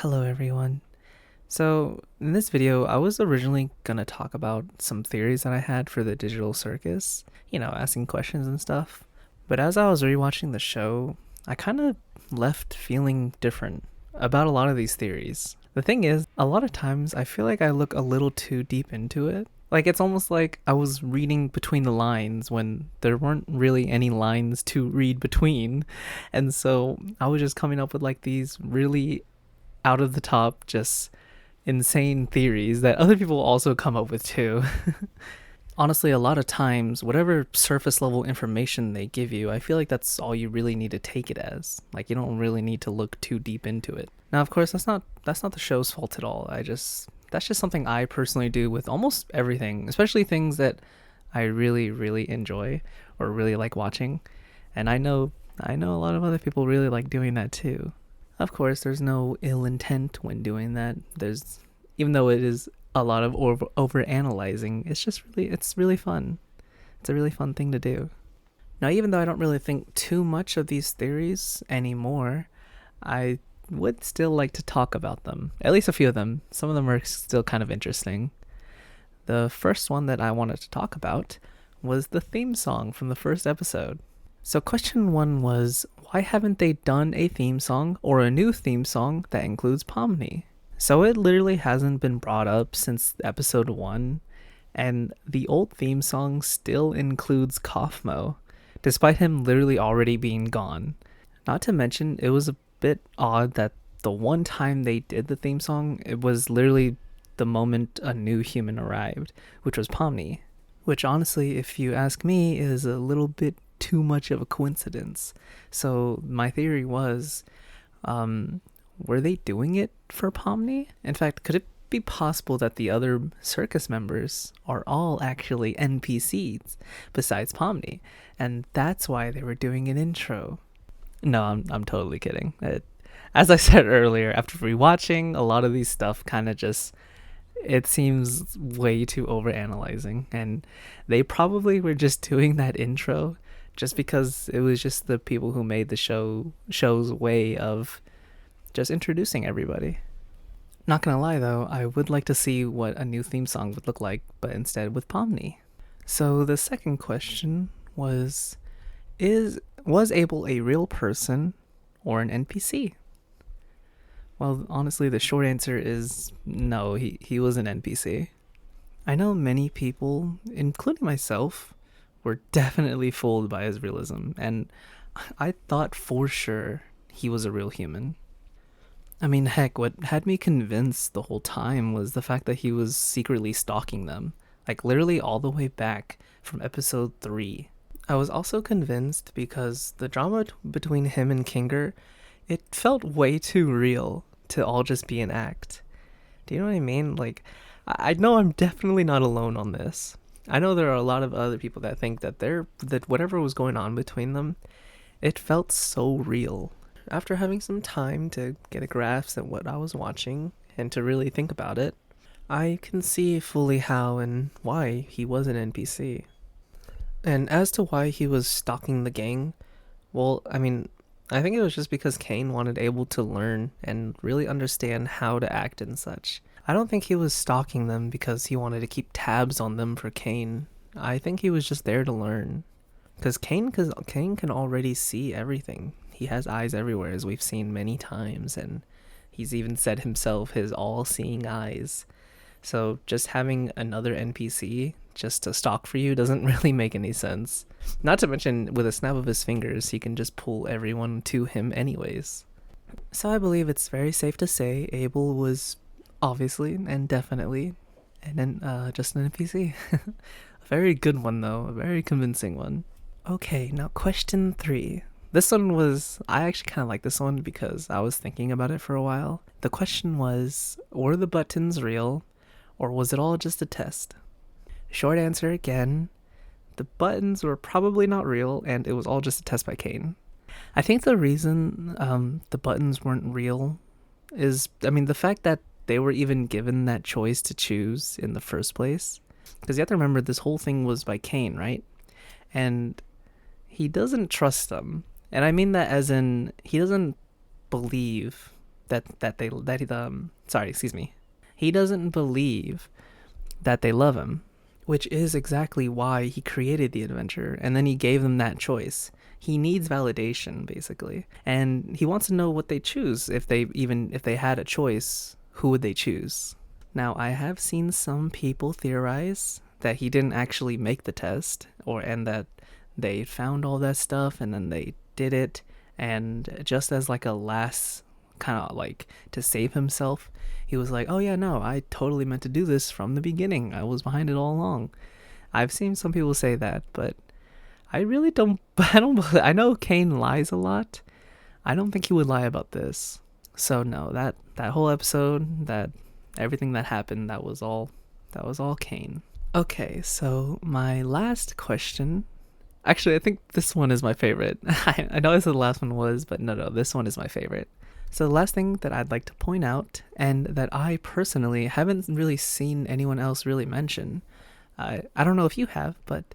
Hello everyone. So in this video, I was originally gonna talk about some theories that I had for the digital circus, asking questions and stuff. But as I was rewatching the show, I kind of left feeling different about a lot of these theories. The thing is, a lot of times I feel like I look a little too deep into it. Like it's almost like I was reading between the lines when there weren't really any lines to read between. And so I was just coming up with like these really out of the top, just insane theories that other people also come up with too. Honestly, a lot of times, whatever surface level information they give you, I feel like that's all you really need to take it as. Like you don't really need to look too deep into it. Now, of course, that's not the show's fault at all. That's just something I personally do with almost everything, especially things that I really, really enjoy or really like watching. And I know a lot of other people really like doing that too. Of course, there's no ill intent when doing that. Even though it is a lot of over analyzing, it's really fun. It's a really fun thing to do. Now, even though I don't really think too much of these theories anymore, I would still like to talk about them. At least a few of them. Some of them are still kind of interesting. The first one that I wanted to talk about was the theme song from the first episode. So question one was, why haven't they done a theme song or a new theme song that includes Pomni? So it literally hasn't been brought up since episode 1, and the old theme song still includes Kaufmo, despite him literally already being gone. Not to mention, it was a bit odd that the one time they did the theme song, it was literally the moment a new human arrived, which was Pomni. Which honestly, if you ask me, is a little bit too much of a coincidence. So my theory was, were they doing it for Pomni? In fact, could it be possible that the other circus members are all actually NPCs besides Pomni, and that's why they were doing an intro? No, I'm totally kidding. As I said earlier, after rewatching, a lot of these stuff kind of just, it seems way too overanalyzing, and they probably were just doing that intro just because it was just the people who made the show's way of just introducing everybody. Not gonna lie though, I would like to see what a new theme song would look like, but instead with Pomni. So the second question was Abel a real person or an NPC? Well, honestly, the short answer is no, he was an NPC. I know many people, including myself, were definitely fooled by his realism, and I thought for sure he was a real human. I mean, heck, what had me convinced the whole time was the fact that he was secretly stalking them, like literally all the way back from episode 3. I was also convinced because the drama between him and Kinger, it felt way too real to all just be an act. Do you know what I mean? Like, I know I'm definitely not alone on this. I know there are a lot of other people that think that whatever was going on between them, it felt so real. After having some time to get a grasp at what I was watching and to really think about it, I can see fully how and why he was an NPC. And as to why he was stalking the gang, well, I mean, I think it was just because Kane wanted Abel to learn and really understand how to act and such. I don't think he was stalking them because he wanted to keep tabs on them for Kane. I think he was just there to learn. Because Kane can already see everything. He has eyes everywhere, as we've seen many times, and he's even said himself his all-seeing eyes. So just having another NPC just to stalk for you doesn't really make any sense. Not to mention, with a snap of his fingers, he can just pull everyone to him anyways. So I believe it's very safe to say Abel was obviously and definitely just an NPC. A very good one though, a very convincing one. Okay, now question 3. This one was, I actually kind of like this one because I was thinking about it for a while. The question was, were the buttons real or was it all just a test? Short answer again, the buttons were probably not real and it was all just a test by Kane. I think the reason the buttons weren't real is, the fact that they were even given that choice to choose in the first place. Because you have to remember, this whole thing was by Kane, right? And he doesn't trust them. And I mean that as in, he doesn't believe he doesn't believe that they love him, which is exactly why he created the adventure, and then he gave them that choice. He needs validation, basically, and he wants to know what they choose. If they had a choice, who would they choose? Now, I have seen some people theorize that he didn't actually make the test, and that they found all that stuff and then they did it, and just as like a last kind of like to save himself, he was like, oh yeah, no, I totally meant to do this from the beginning. I was behind it all along. I've seen some people say that, but I really don't. I know Kane lies a lot. I don't think he would lie about this. So no, that whole episode, that everything that happened, that was all Kane. Okay, so my last question. Actually, I think this one is my favorite. I know I said the last one was, but no, this one is my favorite. So the last thing that I'd like to point out, and that I personally haven't really seen anyone else really mention, I don't know if you have, but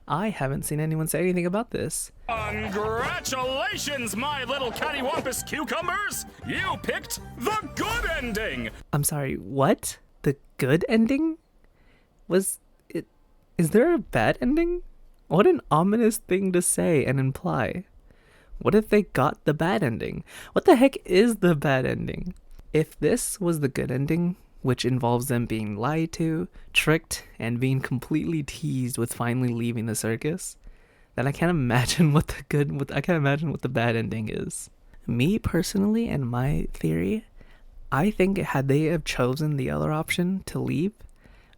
I haven't seen anyone say anything about this. Congratulations, my little cattywampus cucumbers! You picked the good ending! I'm sorry, what? The good ending? Is there a bad ending? What an ominous thing to say and imply. What if they got the bad ending? What the heck is the bad ending? If this was the good ending, which involves them being lied to, tricked, and being completely teased with finally leaving the circus, then I can't imagine what the bad ending is. Me personally, and my theory, I think had they have chosen the other option to leave,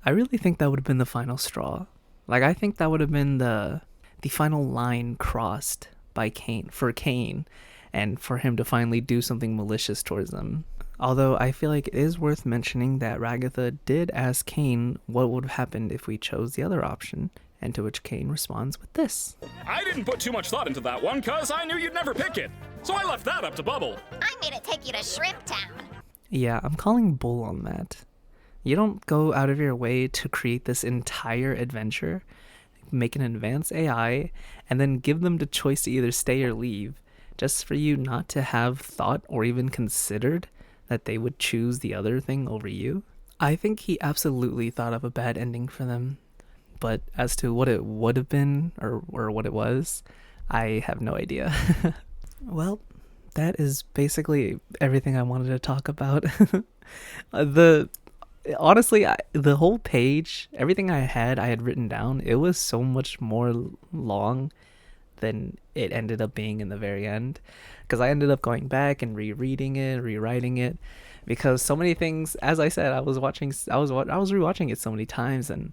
I really think that would have been the final straw. Like, I think that would have been the final line crossed by Kane, and for him to finally do something malicious towards them. Although I feel like it is worth mentioning that Ragatha did ask Kane what would have happened if we chose the other option, and to which Kane responds with this. I didn't put too much thought into that one, cause I knew you'd never pick it. So I left that up to Bubble. I made it take you to Shrimp Town. Yeah, I'm calling bull on that. You don't go out of your way to create this entire adventure, make an advanced AI, and then give them the choice to either stay or leave, just for you not to have thought or even considered that they would choose the other thing over you. I think he absolutely thought of a bad ending for them, but as to what it would have been or what it was, I have no idea. Well, that is basically everything I wanted to talk about. Honestly, the whole page, everything I had written down, it was so much more long than it ended up being in the very end, because I ended up going back and rereading it, rewriting it, because so many things, as I said, I was rewatching it so many times, and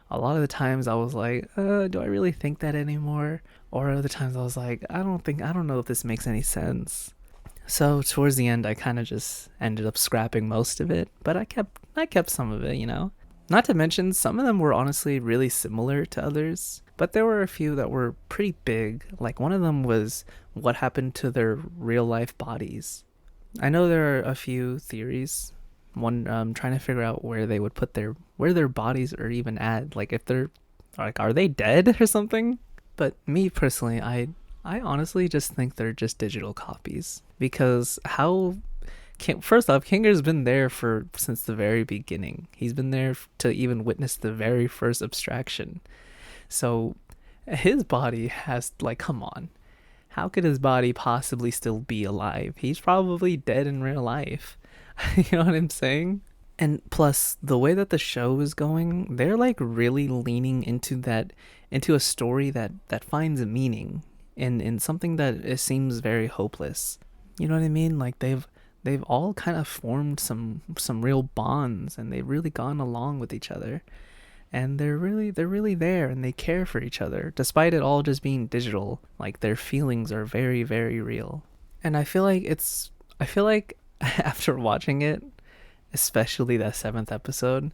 a lot of the times I was like, do I really think that anymore? Or other times I was like, I don't know if this makes any sense. So towards the end, I kind of just ended up scrapping most of it, but I kept some of it, you know? Not to mention, some of them were honestly really similar to others, but there were a few that were pretty big. Like, one of them was what happened to their real life bodies. I know there are a few theories. One, trying to figure out where they would put where their bodies are even at. Like, if they're, like, are they dead or something? But me personally, I honestly just think they're just digital copies, because first off, Kinger's been there since the very beginning. He's been there to even witness the very first abstraction. So his body has, like, come on. How could his body possibly still be alive? He's probably dead in real life. You know what I'm saying? And plus, the way that the show is going, they're like really leaning into a story that finds a meaning in something that it seems very hopeless. You know what I mean? Like, they've all kind of formed some real bonds, and they've really gone along with each other, and they're really there, and they care for each other despite it all just being digital. Like, their feelings are very, very real. And I feel like after watching it, especially that 7th episode,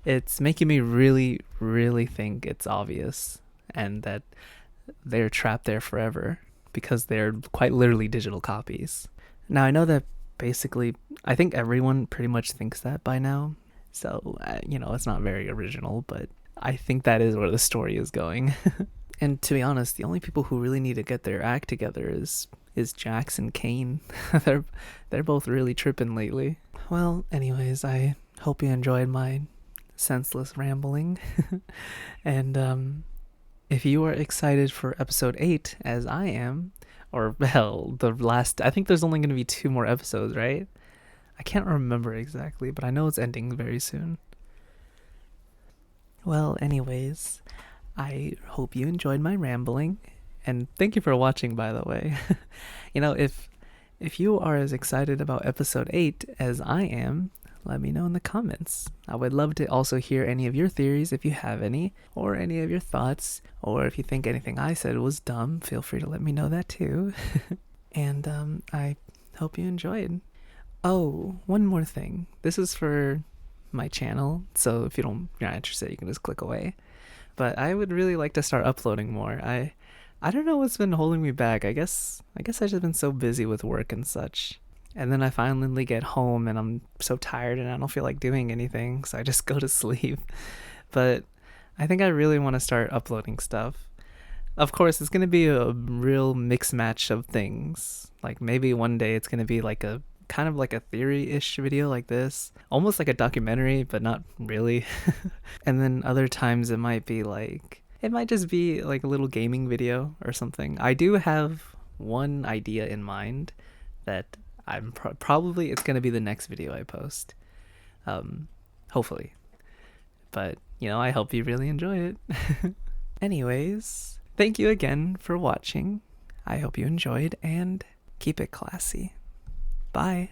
it's making me really, really think it's obvious and that they're trapped there forever, because they're quite literally digital copies. Now, I know that basically, I think everyone pretty much thinks that by now, so, it's not very original, but I think that is where the story is going. And to be honest, the only people who really need to get their act together is is Jax and Kane. They're both really tripping lately. Well, anyways, I hope you enjoyed my senseless rambling. And if you are excited for episode 8 as I am, or hell, I think there's only going to be 2 more episodes, right? I can't remember exactly, but I know it's ending very soon. Well, anyways, I hope you enjoyed my rambling, and thank you for watching, by the way. If you are as excited about episode 8 as I am, let me know in the comments. I would love to also hear any of your theories if you have any, or any of your thoughts, or if you think anything I said was dumb, feel free to let me know that too. And I hope you enjoyed. Oh, one more thing. This is for my channel, so if you're not interested, you can just click away. But I would really like to start uploading more. I don't know what's been holding me back. I guess I've just been so busy with work and such. And then I finally get home and I'm so tired and I don't feel like doing anything, so I just go to sleep. But I think I really want to start uploading stuff. Of course, it's going to be a real mix match of things. Like maybe one day it's going to be like a kind of like a theory-ish video like this, almost like a documentary, but not really. And then other times it might just be like a little gaming video or something. I do have one idea in mind that I'm probably it's going to be the next video I post. Hopefully. But, I hope you really enjoy it. Anyways, thank you again for watching. I hope you enjoyed and keep it classy. Bye.